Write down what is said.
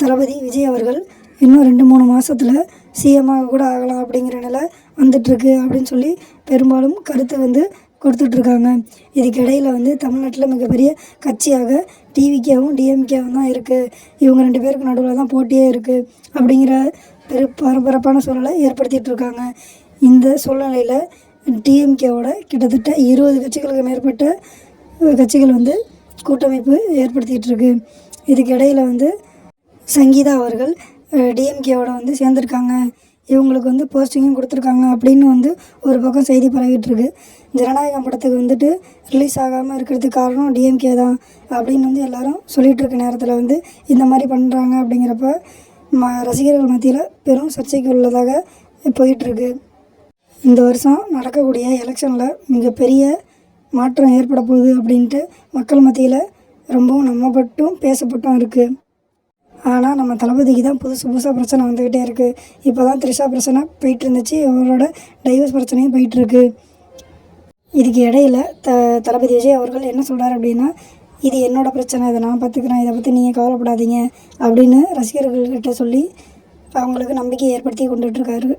தளபதி விஜய் அவர்கள் இன்னும் 2-3 மாதத்தில் சிஎம்மாக கூட ஆகலாம் அப்படிங்கிற நிலை வந்துட்டுருக்கு அப்படின்னு சொல்லி பெரும்பாலும் கருத்து கொடுத்துட்ருக்காங்க. இதுக்கு இடையில் தமிழ்நாட்டில் மிகப்பெரிய கட்சியாக டிவிகேவும் டிஎம்கேவும் தான் இருக்குது. இவங்க 2 பேருக்கு நடுவில் தான் போட்டியே இருக்குது அப்படிங்கிற பரபரப்பான சூழலை ஏற்படுத்திகிட்டு இருக்காங்க. இந்த சூழ்நிலையில் டிஎம்கேவோட கிட்டத்தட்ட 20 கட்சிகளுக்கு மேற்பட்ட கட்சிகள் கூட்டமைப்பு ஏற்படுத்திகிட்டு இருக்கு. இதுக்கு இடையில் சங்கீதா அவர்கள் டிஎம்கேவோட சேர்ந்துருக்காங்க. இவங்களுக்கு போஸ்டிங்கும் கொடுத்துருக்காங்க அப்படின்னு ஒரு பக்கம் செய்தி பரவிட்டுருக்கு. ஜனநாயகம் படத்துக்கு ரிலீஸ் ஆகாமல் இருக்கிறதுக்கு காரணம் டிஎம்கே தான் அப்படின்னு எல்லாரும் சொல்லிகிட்டு இருக்க நேரத்தில் இந்த மாதிரி பண்ணுறாங்க அப்படிங்கிறப்ப ரசிகர்கள் மத்தியில் பெரும் சர்ச்சைக்கு உள்ளதாக போயிட்டுருக்கு. இந்த வருஷம் நடக்கக்கூடிய எலெக்ஷனில் மிகப்பெரிய மாற்றம் ஏற்பட போகுது அப்படின்ட்டு மக்கள் மத்தியில் ரொம்பவும் நம்பப்பட்டும் பேசப்பட்டும் இருக்குது. ஆனால் நம்ம தளபதிக்கு தான் புதுசாக பிரச்சனை வந்துக்கிட்டே இருக்குது. இப்போ தான் த்ரிஷா பிரச்சனை போயிட்டு இருந்துச்சு, அவரோட டைவர்ஸ் பிரச்சனையும் போயிட்டுருக்கு. இதுக்கு இடையில் தளபதி விஜய் அவர்கள் என்ன சொல்கிறார் அப்படின்னா, இது என்னோடய பிரச்சனை, இதை நான் பார்த்துக்கிறேன், இதை பற்றி நீங்கள் கவலைப்படாதீங்க அப்படின்னு ரசிகர்கள்கிட்ட சொல்லி அவங்களுக்கு நம்பிக்கை ஏற்படுத்தி கொண்டுட்ருக்காரு.